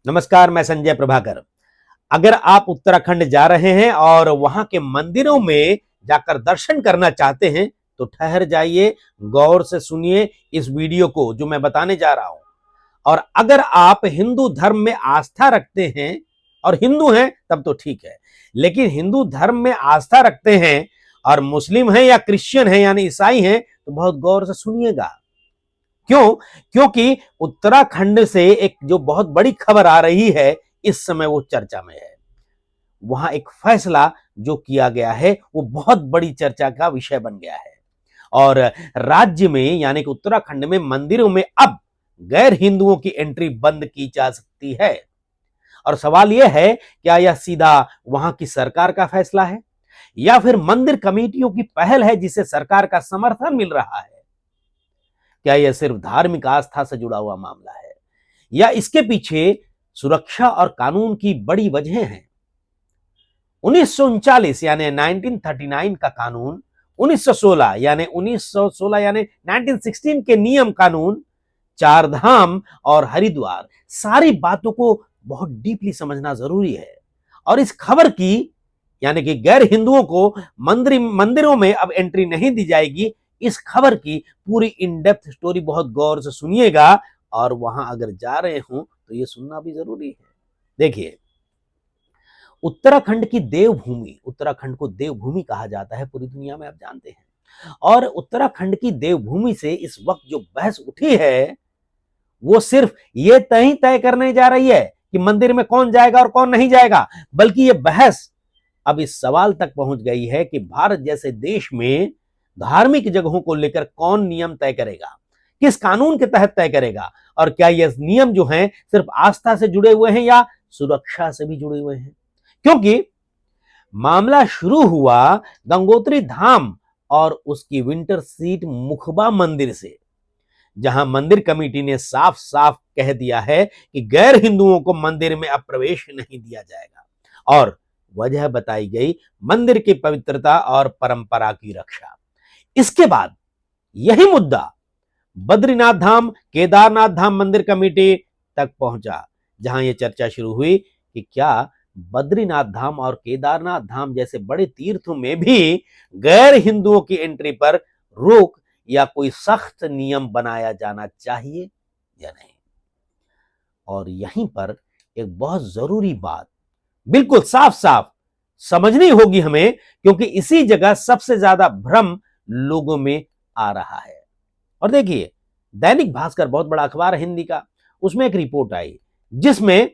नमस्कार, मैं संजय प्रभाकर। अगर आप उत्तराखंड जा रहे हैं और वहां के मंदिरों में जाकर दर्शन करना चाहते हैं तो ठहर जाइए, गौर से सुनिए इस वीडियो को जो मैं बताने जा रहा हूं। और अगर आप हिंदू धर्म में आस्था रखते हैं और हिंदू हैं तब तो ठीक है, लेकिन हिंदू धर्म में आस्था रखते हैं और मुस्लिम हैं या क्रिश्चियन हैं यानी ईसाई हैं तो बहुत गौर से सुनिएगा। क्यों? क्योंकि उत्तराखंड से एक जो बहुत बड़ी खबर आ रही है इस समय वो चर्चा में है। वहां एक फैसला जो किया गया है वो बहुत बड़ी चर्चा का विषय बन गया है और राज्य में यानी कि उत्तराखंड में मंदिरों में अब गैर हिंदुओं की एंट्री बंद की जा सकती है। और सवाल यह है, क्या यह सीधा वहां की सरकार का फैसला है या फिर मंदिर कमेटियों की पहल है जिसे सरकार का समर्थन मिल रहा है? क्या यह सिर्फ धार्मिक आस्था से जुड़ा हुआ मामला है या इसके पीछे सुरक्षा और कानून की बड़ी वजह हैं? 1939 यानी 1939 का कानून, 1916 यानी 1916 के नियम कानून, चार धाम और हरिद्वार, सारी बातों को बहुत डीपली समझना जरूरी है। और इस खबर की यानी कि गैर हिंदुओं को मंदिरों में अब एंट्री नहीं दी जाएगी, इस खबर की पूरी इन डेप्थ स्टोरी बहुत गौर से सुनिएगा। और वहां अगर जा रहे हो तो ये सुनना भी जरूरी है। देखिए, उत्तराखंड की देवभूमि, उत्तराखंड को देवभूमि कहा जाता है पूरी दुनिया में, आप जानते हैं। और उत्तराखंड की देवभूमि से इस वक्त जो बहस उठी है वो सिर्फ ये तय करने जा रही है कि मंदिर में कौन जाएगा और कौन नहीं जाएगा, बल्कि ये बहस अब इस सवाल तक पहुंच गई है कि भारत जैसे देश में धार्मिक जगहों को लेकर कौन नियम तय करेगा, किस कानून के तहत तय करेगा, और क्या ये नियम जो हैं सिर्फ आस्था से जुड़े हुए हैं या सुरक्षा से भी जुड़े हुए हैं। क्योंकि मामला शुरू हुआ गंगोत्री धाम और उसकी विंटर सीट मुखबा मंदिर से, जहां मंदिर कमेटी ने साफ साफ कह दिया है कि गैर हिंदुओं को मंदिर में अब प्रवेश नहीं दिया जाएगा और वजह बताई गई मंदिर की पवित्रता और परंपरा की रक्षा। इसके बाद यही मुद्दा बद्रीनाथ धाम, केदारनाथ धाम मंदिर कमेटी तक पहुंचा, जहां यह चर्चा शुरू हुई कि क्या बद्रीनाथ धाम और केदारनाथ धाम जैसे बड़े तीर्थों में भी गैर हिंदुओं की एंट्री पर रोक या कोई सख्त नियम बनाया जाना चाहिए या नहीं। और यहीं पर एक बहुत जरूरी बात बिल्कुल साफ साफ समझनी होगी हमें, क्योंकि इसी जगह सबसे ज्यादा भ्रम लोगों में आ रहा है। और देखिए, दैनिक भास्कर बहुत बड़ा अखबार है हिंदी का, उसमें एक रिपोर्ट आई जिसमें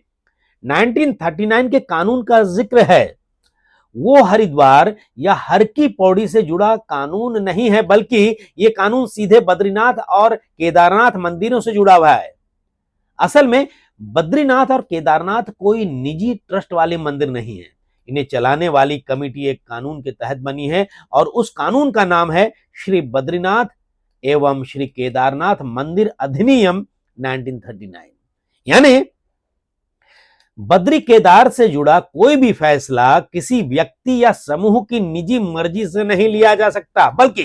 1939 के कानून का जिक्र है। वो हरिद्वार या हर की पौड़ी से जुड़ा कानून नहीं है, बल्कि ये कानून सीधे बद्रीनाथ और केदारनाथ मंदिरों से जुड़ा हुआ है। असल में बद्रीनाथ और केदारनाथ कोई निजी ट्रस्ट वाले मंदिर नहीं है, इन्हें चलाने वाली कमेटी एक कानून के तहत बनी है और उस कानून का नाम है श्री बद्रीनाथ एवं श्री केदारनाथ मंदिर अधिनियम 1939। यानी बद्री केदार से जुड़ा कोई भी फैसला किसी व्यक्ति या समूह की निजी मर्जी से नहीं लिया जा सकता, बल्कि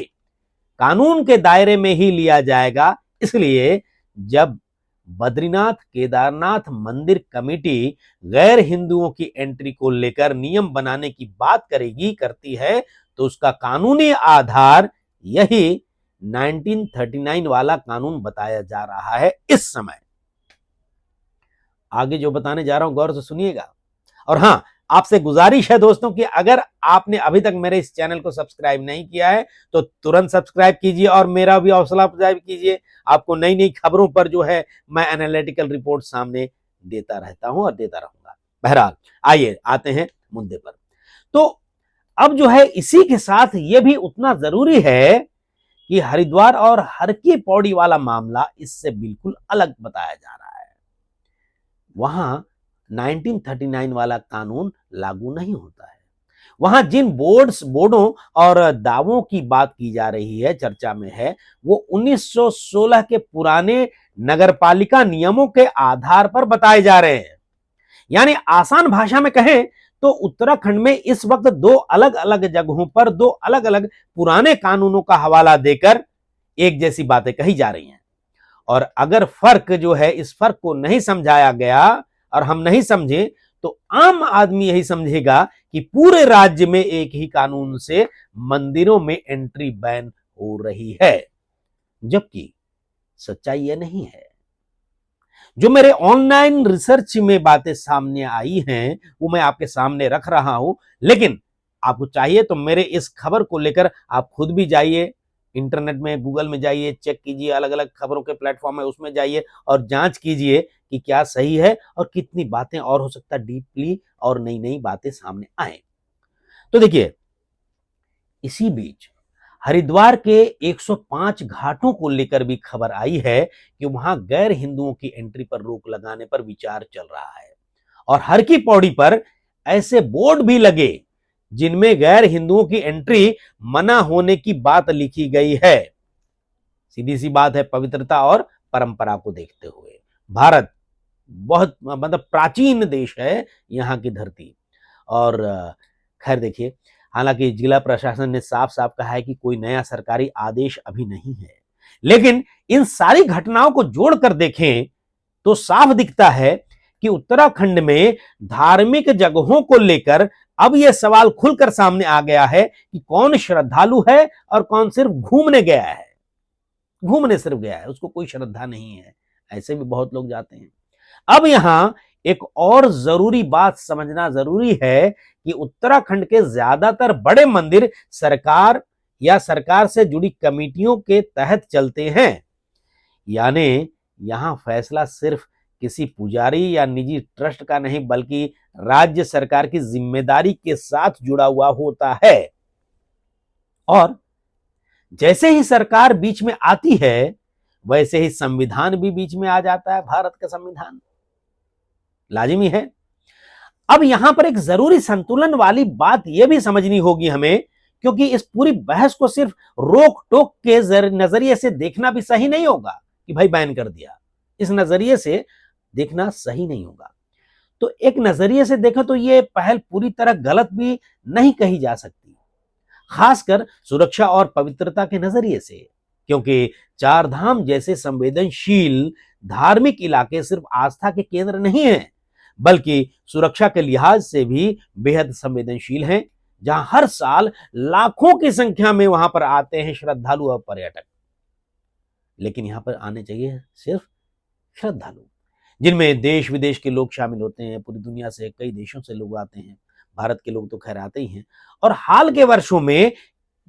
कानून के दायरे में ही लिया जाएगा। इसलिए जब बद्रीनाथ केदारनाथ मंदिर कमेटी गैर हिंदुओं की एंट्री को लेकर नियम बनाने की बात करती है तो उसका कानूनी आधार यही 1939 वाला कानून बताया जा रहा है इस समय। आगे जो बताने जा रहा हूं गौर से सुनिएगा। और हां, आपसे गुजारिश है दोस्तों कि अगर आपने अभी तक मेरे इस चैनल को सब्सक्राइब नहीं किया है तो तुरंत सब्सक्राइब कीजिए और मेरा भी हौसला अफजाई कीजिए। आपको नई नई खबरों पर जो है मैं एनालिटिकल रिपोर्ट सामने देता रहता हूं और देता रहूंगा। बहरहाल, आइए आते हैं मुद्दे पर। तो अब जो है इसी के साथ यह भी उतना जरूरी है कि हरिद्वार और हर की पौड़ी वाला मामला इससे बिल्कुल अलग बताया जा रहा है। वहां 1939 वाला कानून लागू नहीं होता है। वहां जिन बोर्डों और दावों की बात की जा रही है, चर्चा में है, वो 1916 के पुराने नगरपालिका नियमों के आधार पर बताए जा रहे हैं। यानी आसान भाषा में कहें तो उत्तराखंड में इस वक्त दो अलग अलग जगहों पर दो अलग अलग पुराने कानूनों का हवाला देकर एक जैसी बातें कही जा रही हैं। और अगर फर्क जो है, इस फर्क को नहीं समझाया गया और हम नहीं समझे तो आम आदमी यही समझेगा कि पूरे राज्य में एक ही कानून से मंदिरों में एंट्री बैन हो रही है, जबकि सच्चाई यह नहीं है। जो मेरे ऑनलाइन रिसर्च में बातें सामने आई हैं वो मैं आपके सामने रख रहा हूं, लेकिन आपको चाहिए तो मेरे इस खबर को लेकर आप खुद भी जाइए, इंटरनेट में गूगल में जाइए, चेक कीजिए, अलग अलग खबरों के प्लेटफॉर्म है उसमें जाइए और जांच कीजिए कि क्या सही है और कितनी बातें और हो सकता है डीपली और नई नई बातें सामने आए। तो देखिए, इसी बीच हरिद्वार के 105 घाटों को लेकर भी खबर आई है कि वहां गैर हिंदुओं की एंट्री पर रोक लगाने पर विचार चल रहा है और हर की पौड़ी पर ऐसे बोर्ड भी लगे जिनमें गैर हिंदुओं की एंट्री मना होने की बात लिखी गई है। सीधी सी बात है, पवित्रता और परंपरा को देखते हुए भारत बहुत मतलब प्राचीन देश है, यहाँ की धरती। और खैर देखिए, हालांकि जिला प्रशासन ने साफ साफ कहा है कि कोई नया सरकारी आदेश अभी नहीं है, लेकिन इन सारी घटनाओं को जोड़कर देखें तो साफ दिखता है कि उत्तराखंड में धार्मिक जगहों को लेकर अब यह सवाल खुलकर सामने आ गया है कि कौन श्रद्धालु है और कौन सिर्फ घूमने गया है। घूमने सिर्फ गया है, उसको कोई श्रद्धा नहीं है, ऐसे भी बहुत लोग जाते हैं। अब यहां एक और जरूरी बात समझना जरूरी है कि उत्तराखंड के ज्यादातर बड़े मंदिर सरकार या सरकार से जुड़ी कमेटियों के तहत चलते हैं, यानी यहां फैसला सिर्फ किसी पुजारी या निजी ट्रस्ट का नहीं बल्कि राज्य सरकार की जिम्मेदारी के साथ जुड़ा हुआ होता है। और जैसे ही सरकार बीच में आती है वैसे ही संविधान भी बीच में आ जाता है। भारत का संविधान लाजिमी है। अब यहां पर एक जरूरी संतुलन वाली बात यह भी समझनी होगी हमें, क्योंकि इस पूरी बहस को सिर्फ रोक टोक के नजरिए से देखना भी सही नहीं होगा कि भाई बैन कर दिया, इस नजरिए से देखना सही नहीं होगा। तो एक नजरिए से देखें तो यह पहल पूरी तरह गलत भी नहीं कही जा सकती, खासकर सुरक्षा और पवित्रता के नजरिए से, क्योंकि चार धाम जैसे संवेदनशील धार्मिक इलाके सिर्फ आस्था के केंद्र नहीं हैं बल्कि सुरक्षा के लिहाज से भी बेहद संवेदनशील हैं, जहां हर साल लाखों की संख्या में वहां पर आते हैं श्रद्धालु और पर्यटक। लेकिन यहां पर आने चाहिए सिर्फ श्रद्धालु, जिनमें देश विदेश के लोग शामिल होते हैं, पूरी दुनिया से कई देशों से लोग आते हैं, भारत के लोग तो खैर आते ही हैं। और हाल के वर्षों में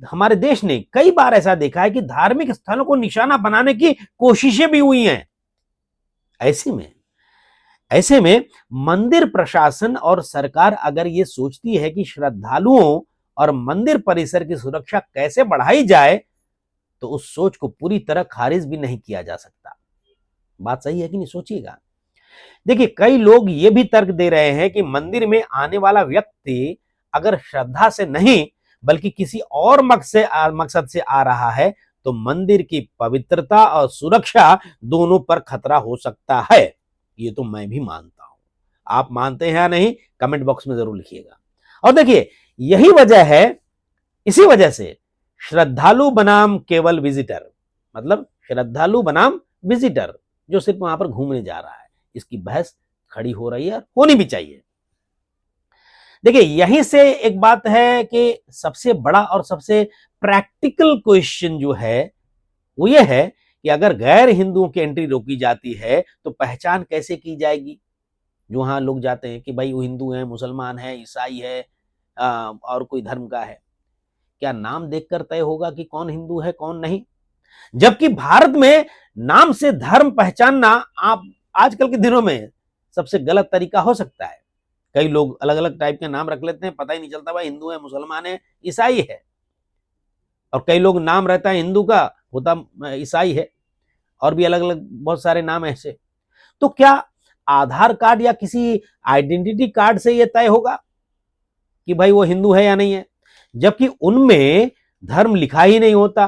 हमारे देश ने कई बार ऐसा देखा है कि धार्मिक स्थलों को निशाना बनाने की कोशिशें भी हुई हैं। ऐसे में मंदिर प्रशासन और सरकार अगर ये सोचती है कि श्रद्धालुओं और मंदिर परिसर की सुरक्षा कैसे बढ़ाई जाए तो उस सोच को पूरी तरह खारिज भी नहीं किया जा सकता। बात सही है कि नहीं, सोचिएगा। देखिए, कई लोग ये भी तर्क दे रहे हैं कि मंदिर में आने वाला व्यक्ति अगर श्रद्धा से नहीं बल्कि किसी और मकसद से आ रहा है तो मंदिर की पवित्रता और सुरक्षा दोनों पर खतरा हो सकता है। ये तो मैं भी मानता हूं, आप मानते हैं या नहीं कमेंट बॉक्स में जरूर लिखिएगा। और देखिए, यही वजह है, इसी वजह से श्रद्धालु बनाम केवल विजिटर, मतलब श्रद्धालु बनाम विजिटर जो सिर्फ वहां पर घूमने जा रहा है, इसकी बहस खड़ी हो रही है, होनी भी चाहिए। देखिए, यहीं से एक बात है कि सबसे बड़ा और सबसे प्रैक्टिकल क्वेश्चन जो है वो ये है कि अगर गैर हिंदुओं की एंट्री रोकी जाती है तो पहचान कैसे की जाएगी। जो वहां लोग जाते हैं कि भाई वो हिंदू है, मुसलमान है, ईसाई है और कोई धर्म का है, क्या नाम देखकर तय होगा कि कौन हिंदू है कौन नहीं? जबकि भारत में नाम से धर्म पहचानना आप आजकल के दिनों में सबसे गलत तरीका हो सकता है। कई लोग अलग अलग टाइप के नाम रख लेते हैं, पता ही नहीं चलता भाई हिंदू है, मुसलमान है, ईसाई है। और कई लोग नाम रहता है हिंदू का, होता ईसाई है, और भी अलग अलग बहुत सारे नाम ऐसे। तो क्या आधार कार्ड या किसी आइडेंटिटी कार्ड से यह तय होगा कि भाई वो हिंदू है या नहीं है, जबकि उनमें धर्म लिखा ही नहीं होता?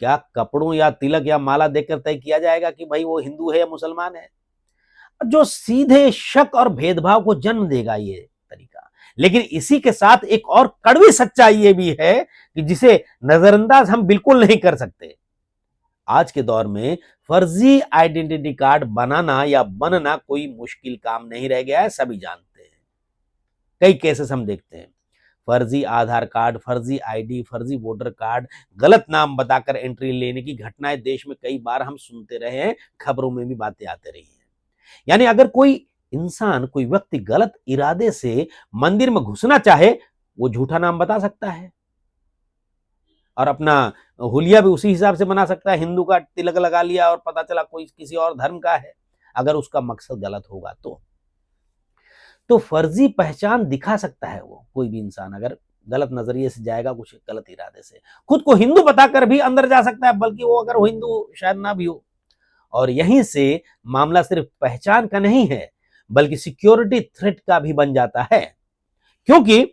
क्या कपड़ों या तिलक या माला देखकर तय किया जाएगा कि भाई वो हिंदू है या मुसलमान है? जो सीधे शक और भेदभाव को जन्म देगा ये तरीका। लेकिन इसी के साथ एक और कड़वी सच्चाई ये भी है कि जिसे नजरअंदाज हम बिल्कुल नहीं कर सकते। आज के दौर में फर्जी आइडेंटिटी कार्ड बनाना या बनना कोई मुश्किल काम नहीं रह गया है, सभी जानते हैं। कई केसेस हम देखते हैं, फर्जी आधार कार्ड, फर्जी आईडी, फर्जी वोटर कार्ड, गलत नाम बताकर एंट्री लेने की घटनाएं देश में कई बार हम सुनते रहे हैं, खबरों में भी बातें आते रही हैं। यानी अगर कोई इंसान, कोई व्यक्ति गलत इरादे से मंदिर में घुसना चाहे, वो झूठा नाम बता सकता है और अपना हुलिया भी उसी हिसाब से बना सकता है। हिंदू का तिलक लगा लिया और पता चला कोई किसी और धर्म का है, अगर उसका मकसद गलत होगा तो फर्जी पहचान दिखा सकता है वो कोई भी इंसान, अगर गलत नजरिए से जाएगा, कुछ गलत इरादे से खुद को हिंदू बताकर भी अंदर जा सकता है, बल्कि वो अगर वो हिंदू शायद ना भी हो। और यहीं से मामला सिर्फ पहचान का नहीं है, बल्कि सिक्योरिटी थ्रेट का भी बन जाता है। क्योंकि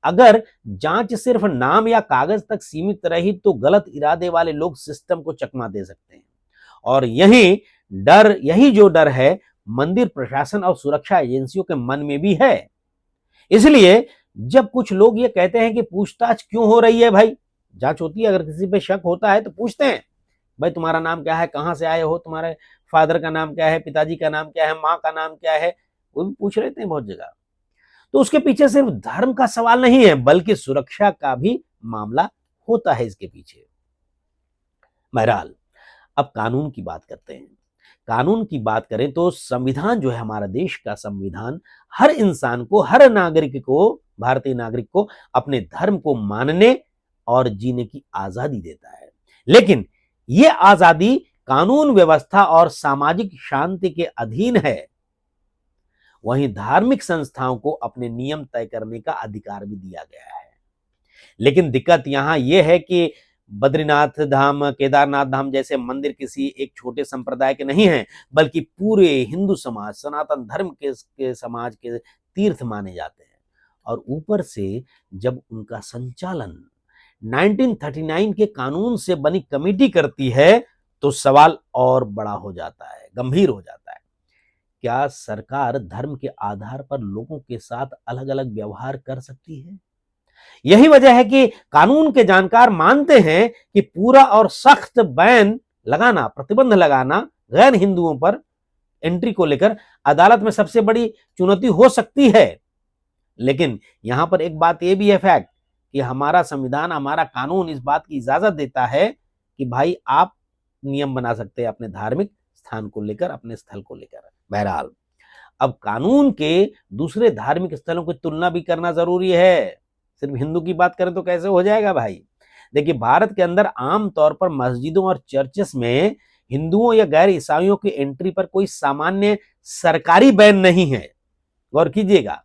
अगर जांच सिर्फ नाम या कागज तक सीमित रही तो गलत इरादे वाले लोग सिस्टम को चकमा दे सकते हैं। और यही जो डर है, मंदिर प्रशासन और सुरक्षा एजेंसियों के मन में भी है। इसलिए जब कुछ लोग ये कहते हैं कि पूछताछ क्यों हो रही है, भाई जांच होती है, अगर किसी पे शक होता है तो पूछते हैं, भाई तुम्हारा नाम क्या है, कहां से आए हो, तुम्हारे फादर का नाम क्या है, पिताजी का नाम क्या है, माँ का नाम क्या है, वो भी पूछ लेते हैं बहुत जगह। तो उसके पीछे सिर्फ धर्म का सवाल नहीं है, बल्कि सुरक्षा का भी मामला होता है इसके पीछे। बहरहाल, अब कानून की बात करते हैं। कानून की बात करें तो संविधान जो है, हमारा देश का संविधान हर इंसान को, हर नागरिक को, भारतीय नागरिक को अपने धर्म को मानने और जीने की आजादी देता है। लेकिन यह आजादी कानून व्यवस्था और सामाजिक शांति के अधीन है। वहीं धार्मिक संस्थाओं को अपने नियम तय करने का अधिकार भी दिया गया है। लेकिन दिक्कत यहां यह है कि बद्रीनाथ धाम, केदारनाथ धाम जैसे मंदिर किसी एक छोटे संप्रदाय के नहीं हैं, बल्कि पूरे हिंदू समाज, सनातन धर्म के समाज के तीर्थ माने जाते हैं। और ऊपर से जब उनका संचालन 1939 के कानून से बनी कमेटी करती है, तो सवाल और बड़ा हो जाता है, गंभीर हो जाता है। क्या सरकार धर्म के आधार पर लोगों के साथ अलग अलग व्यवहार कर सकती है? यही वजह है कि कानून के जानकार मानते हैं कि पूरा और सख्त बैन लगाना, प्रतिबंध लगाना गैर हिंदुओं पर एंट्री को लेकर अदालत में सबसे बड़ी चुनौती हो सकती है। लेकिन यहां पर एक बात यह भी है फैक्ट कि हमारा संविधान, हमारा कानून इस बात की इजाजत देता है कि भाई आप नियम बना सकते हैं अपने धार्मिक स्थान को लेकर, अपने स्थल को लेकर। बहरहाल, अब कानून के दूसरे धार्मिक स्थलों की तुलना भी करना जरूरी है। सिर्फ हिंदू की बात करें तो कैसे हो जाएगा भाई? देखिए, भारत के अंदर आमतौर पर मस्जिदों और चर्चेस में हिंदुओं या गैर ईसाइयों की एंट्री पर कोई सामान्य सरकारी बैन नहीं है। गौर कीजिएगा,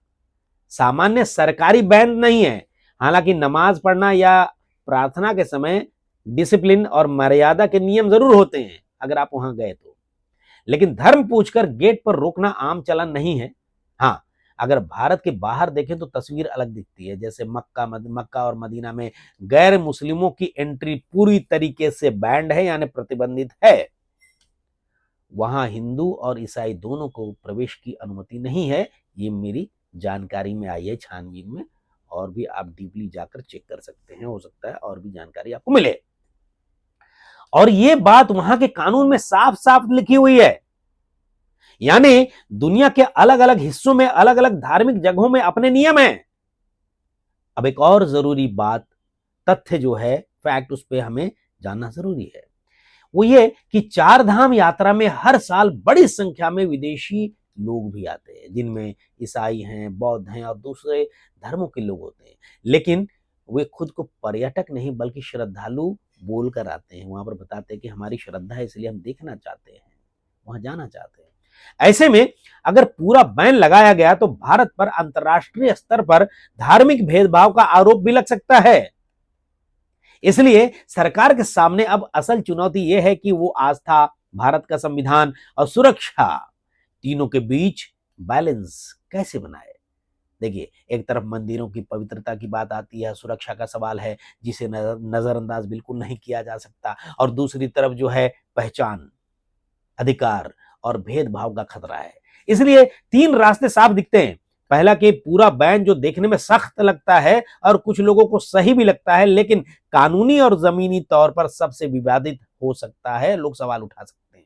सामान्य सरकारी बैन नहीं है। हालांकि नमाज पढ़ना या प्रार्थना के समय डिसिप्लिन और मर्यादा के नियम जरूर होते हैं अगर आप वहां गए तो। लेकिन धर्म पूछकर गेट पर रोकना आम चलन नहीं है। हाँ, अगर भारत के बाहर देखें तो तस्वीर अलग दिखती है। जैसे मक्का और मदीना में गैर मुस्लिमों की एंट्री पूरी तरीके से बैंड है, यानी प्रतिबंधित है। वहां हिंदू और ईसाई दोनों को प्रवेश की अनुमति नहीं है। ये मेरी जानकारी में आई है, छानबीन में, और भी आप डीपली जाकर चेक कर सकते हैं, हो सकता है और भी जानकारी आपको मिले। और ये बात वहां के कानून में साफ साफ लिखी हुई है। यानी दुनिया के अलग अलग हिस्सों में अलग अलग धार्मिक जगहों में अपने नियम हैं। अब एक और जरूरी बात, तथ्य जो है, फैक्ट, उस पर हमें जानना जरूरी है। वो ये कि चार धाम यात्रा में हर साल बड़ी संख्या में विदेशी लोग भी आते हैं, जिनमें ईसाई हैं, बौद्ध हैं और दूसरे धर्मों के लोग होते हैं। लेकिन वे खुद को पर्यटक नहीं बल्कि श्रद्धालु बोलकर आते हैं। वहां पर बताते हैं कि हमारी श्रद्धा है, इसलिए हम देखना चाहते हैं, वहां जाना चाहते हैं। ऐसे में अगर पूरा बैन लगाया गया तो भारत पर अंतर्राष्ट्रीय स्तर पर धार्मिक भेदभाव का आरोप भी लग सकता है। इसलिए सरकार के सामने अब असल चुनौती यह है कि वो आस्था, भारत का संविधान और सुरक्षा, तीनों के बीच बैलेंस कैसे बनाए। देखिए, एक तरफ मंदिरों की पवित्रता की बात आती है, सुरक्षा का सवाल है जिसे नजरअंदाज बिल्कुल नहीं किया जा सकता, और दूसरी तरफ जो है पहचान, अधिकार और भेदभाव का खतरा है। इसलिए तीन रास्ते साफ दिखते हैं। पहला कि पूरा बैन जो देखने में सख्त लगता है और कुछ लोगों को सही भी लगता है, लेकिन कानूनी और जमीनी तौर पर सबसे विवादित हो सकता है, लोग सवाल उठा सकते हैं।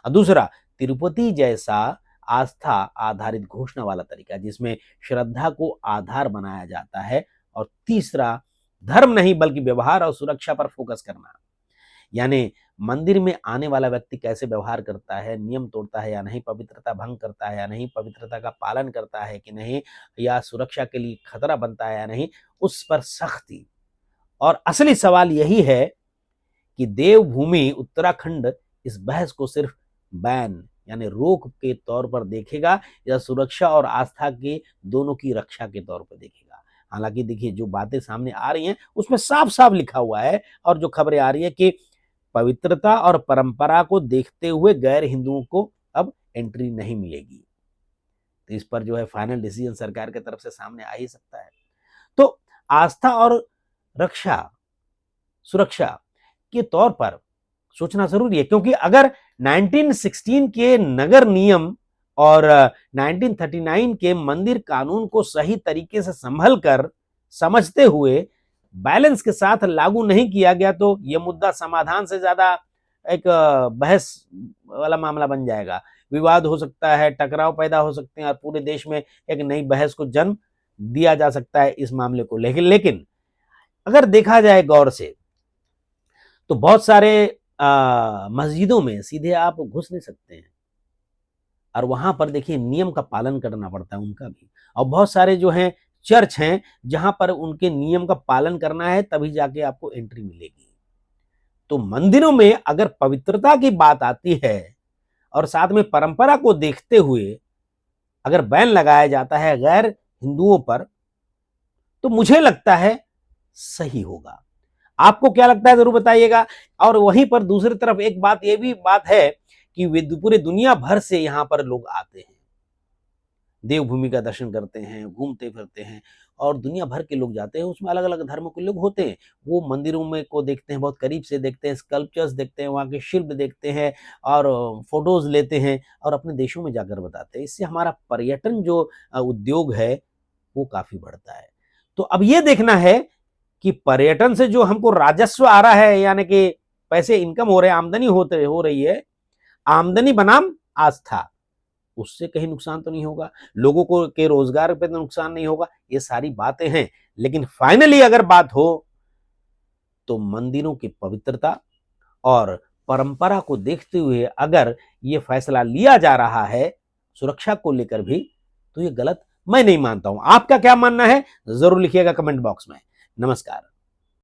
और दूसरा, तिरुपति जैसा आस्था आधारित घोषणा वाला तरीका जिसमें श्रद्धा को आधार बनाया जाता है। और तीसरा, धर्म नहीं बल्कि व्यवहार और सुरक्षा पर फोकस करना, यानी मंदिर में आने वाला व्यक्ति कैसे व्यवहार करता है, नियम तोड़ता है या नहीं, पवित्रता भंग करता है या नहीं, पवित्रता का पालन करता है कि नहीं, या सुरक्षा के लिए खतरा बनता है या नहीं, उस पर सख्ती। और असली सवाल यही है कि देवभूमि उत्तराखंड इस बहस को सिर्फ बैन यानी रोक के तौर पर देखेगा या सुरक्षा और आस्था के दोनों की रक्षा के तौर पर देखेगा। हालांकि देखिए, जो बातें सामने आ रही हैं उसमें साफ साफ लिखा हुआ है, और जो खबरें आ रही है कि पवित्रता और परंपरा को देखते हुए गैर हिंदुओं को अब एंट्री नहीं मिलेगी। तो इस पर जो है फाइनल डिसीजन सरकार की तरफ से सामने आ ही सकता है। तो आस्था और रक्षा सुरक्षा के तौर पर सोचना जरूरी है, क्योंकि अगर 1916 के नगर नियम और 1939 के मंदिर कानून को सही तरीके से संभल कर समझते हुए बैलेंस के साथ लागू नहीं किया गया तो यह मुद्दा समाधान से ज्यादा एक बहस वाला मामला बन जाएगा। विवाद हो सकता है, टकराव पैदा हो सकते हैं और पूरे देश में एक नई बहस को जन्म दिया जा सकता है इस मामले को। लेकिन अगर देखा जाए गौर से तो बहुत सारे मस्जिदों में सीधे आप घुस नहीं सकते हैं, और वहां पर देखिए नियम का पालन करना पड़ता है उनका भी। और बहुत सारे जो हैं चर्च हैं जहां पर उनके नियम का पालन करना है तभी जाके आपको एंट्री मिलेगी। तो मंदिरों में अगर पवित्रता की बात आती है और साथ में परंपरा को देखते हुए अगर बैन लगाया जाता है गैर हिंदुओं पर, तो मुझे लगता है सही होगा। आपको क्या लगता है जरूर बताइएगा। और वहीं पर दूसरी तरफ एक बात यह भी बात है कि पूरे दुनिया भर से यहां पर लोग आते हैं, देवभूमि का दर्शन करते हैं, घूमते फिरते हैं, और दुनिया भर के लोग जाते हैं। उसमें अलग अलग धर्मों के लोग होते हैं, वो मंदिरों में को देखते हैं, बहुत करीब से देखते हैं, स्कल्पचर्स देखते हैं, वहाँ के शिल्प देखते हैं और फोटोज लेते हैं और अपने देशों में जाकर बताते हैं। इससे हमारा पर्यटन जो उद्योग है वो काफी बढ़ता है। तो अब ये देखना है कि पर्यटन से जो हमको राजस्व आ रहा है, यानी कि पैसे इनकम हो रहे हैं, आमदनी हो रही है, आमदनी बनाम आस्था, उससे कहीं नुकसान तो नहीं होगा, लोगों को के रोजगार पे तो नुकसान नहीं होगा। ये सारी बातें हैं, लेकिन फाइनली अगर बात हो तो मंदिरों की पवित्रता और परंपरा को देखते हुए अगर ये फैसला लिया जा रहा है सुरक्षा को लेकर भी, तो ये गलत मैं नहीं मानता हूं। आपका क्या मानना है जरूर लिखिएगा कमेंट बॉक्स में। नमस्कार।